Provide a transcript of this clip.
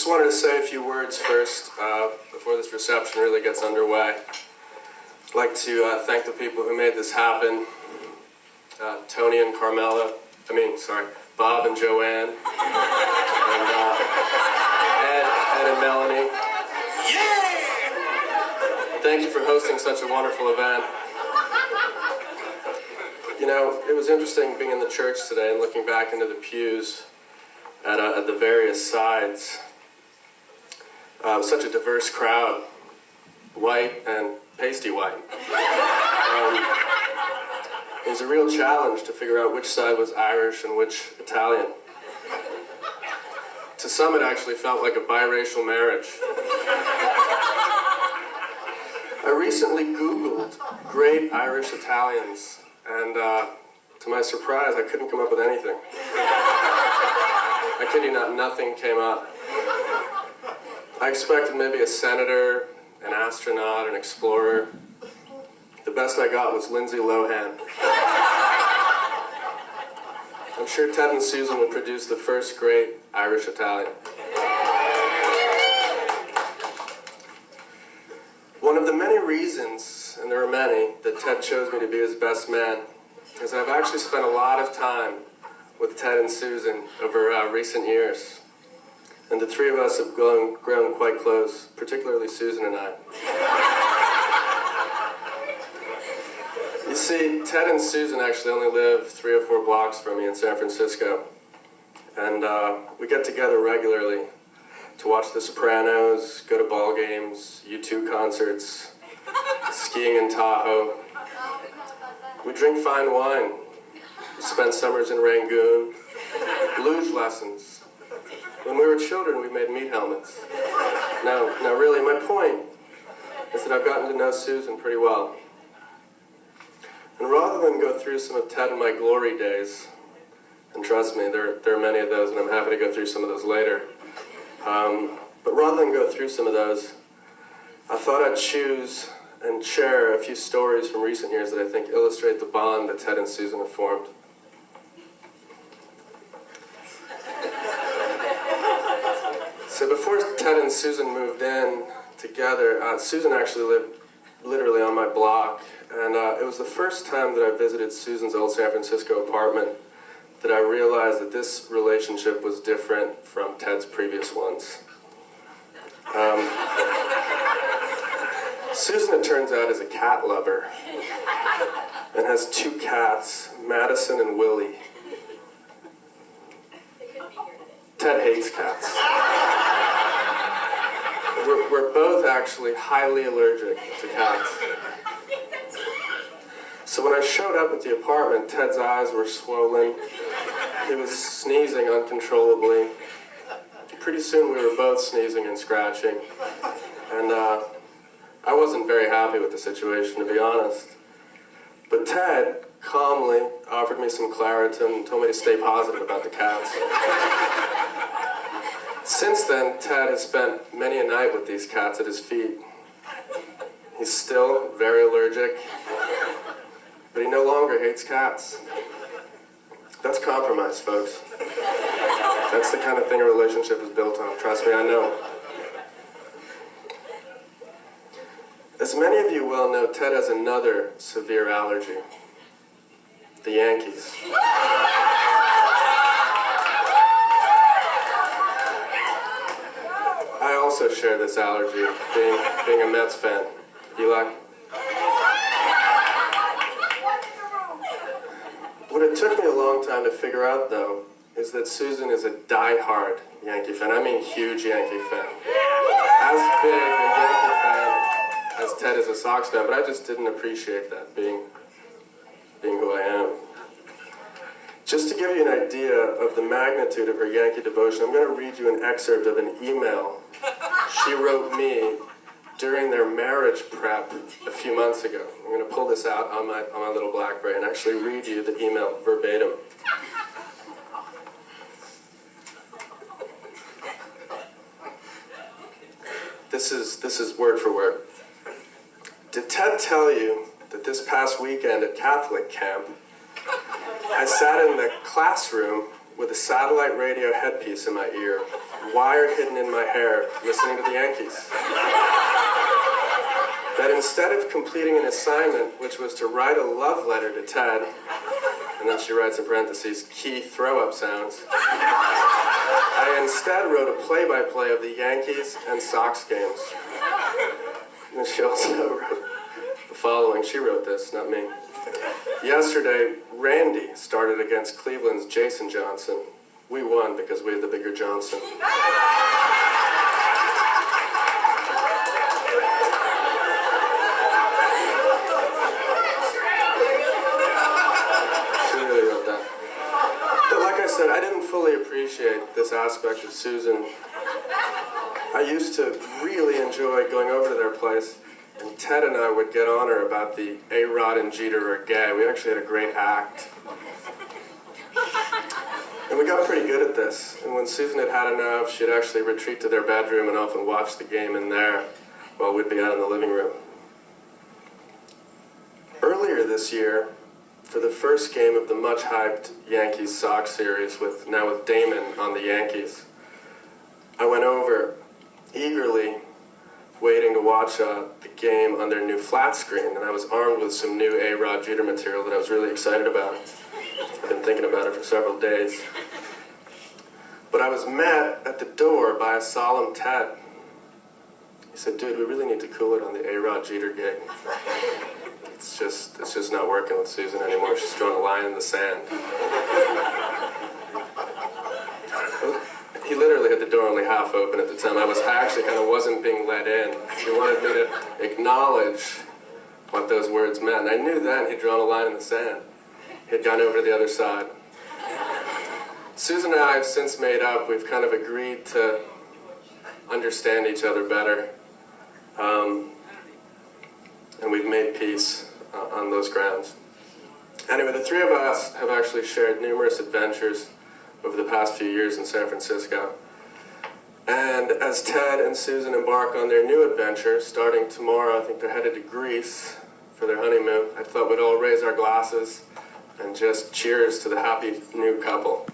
Just wanted to say a few words first before this reception really gets underway. I'd like to thank the people who made this happen. Tony and Carmela, Bob and Joanne, and Ed and Melanie. Yeah! Thank you for hosting such a wonderful event. You know, it was interesting being in the church today and looking back into the pews at the various sides. Such a diverse crowd, white and pasty white. It was a real challenge to figure out which side was Irish and which Italian. To some, it actually felt like a biracial marriage. I recently Googled great Irish Italians, and to my surprise, I couldn't come up with anything. I kid you not, nothing came up. I expected maybe a senator, an astronaut, an explorer. The best I got was Lindsay Lohan. I'm sure Ted and Susan will produce the first great Irish Italian. One of the many reasons, and there are many, that Ted chose me to be his best man is that I've actually spent a lot of time with Ted and Susan over recent years. And the three of us have grown quite close, particularly Susan and I. You see, Ted and Susan actually only live 3 or 4 blocks from me in San Francisco. And we get together regularly to watch The Sopranos, go to ball games, U2 concerts, skiing in Tahoe. We drink fine wine, spend summers in Rangoon, luge lessons. When we were children, we made meat helmets. Now really, my point is that I've gotten to know Susan pretty well. And rather than go through some of Ted and my glory days, and trust me, there are many of those, and I'm happy to go through some of those later, but rather than go through some of those, I thought I'd choose and share a few stories from recent years that I think illustrate the bond that Ted and Susan have formed. So before Ted and Susan moved in together, Susan actually lived literally on my block, and it was the first time that I visited Susan's old San Francisco apartment that I realized that this relationship was different from Ted's previous ones. Susan, it turns out, is a cat lover and has 2 cats, Madison and Willie. Ted hates cats. We're both actually highly allergic to cats. So when I showed up at the apartment, Ted's eyes were swollen. He was sneezing uncontrollably. Pretty soon we were both sneezing and scratching. And I wasn't very happy with the situation, to be honest. But Ted calmly offered me some Claritin and told me to stay positive about the cats. Since then, Ted has spent many a night with these cats at his feet. He's still very allergic, but he no longer hates cats. That's compromise, folks. That's the kind of thing a relationship is built on. Trust me, I know. As many of you well know, Ted has another severe allergy: the Yankees. I also share this allergy, being a Mets fan. Eli? What it took me a long time to figure out, though, is that Susan is a die-hard Yankee fan. I mean huge Yankee fan. As big a Yankee fan as Ted is a Sox fan, but I just didn't appreciate that, being who I am. Just to give you an idea of the magnitude of her Yankee devotion, I'm going to read you an excerpt of an email she wrote me during their marriage prep a few months ago. I'm going to pull this out on my little BlackBerry and actually read you the email verbatim. This is word for word. Did Ted tell you that this past weekend at Catholic camp, I sat in the classroom with a satellite radio headpiece in my ear, wire hidden in my hair, listening to the Yankees. That instead of completing an assignment, which was to write a love letter to Ted, and then she writes in parentheses, key throw-up sounds, I instead wrote a play-by-play of the Yankees and Sox games. And then she also wrote the following. She wrote this, not me. Yesterday, Randy started against Cleveland's Jason Johnson. We won because we had the bigger Johnson. I didn't fully appreciate this aspect of Susan. I used to really enjoy going over to their place, and Ted and I would get on her about the A-Rod and Jeter are gay. We actually had a great act. And we got pretty good at this. And when Susan had had enough, she'd actually retreat to their bedroom and often watch the game in there while we'd be out in the living room. Earlier this year, for the first game of the much-hyped Yankees-Sox series, with Damon on the Yankees, I went over eagerly waiting to watch the game on their new flat screen, and I was armed with some new A-Rod Jeter material that I was really excited about. I've been thinking about it for several days. But I was met at the door by a solemn Ted. He said, dude, we really need to cool it on the A-Rod Jeter gig. It's just not working with Susan anymore. She's drawn a line in the sand. He literally had the door only half open at the time. I actually kind of wasn't being let in. He wanted me to acknowledge what those words meant. And I knew then he'd drawn a line in the sand. He'd gone over to the other side. Susan and I have since made up. We've kind of agreed to understand each other better. And we've made peace on those grounds. Anyway, the three of us have actually shared numerous adventures over the past few years in San Francisco. And as Ted and Susan embark on their new adventure, starting tomorrow, I think they're headed to Greece for their honeymoon, I thought we'd all raise our glasses and just cheers to the happy new couple.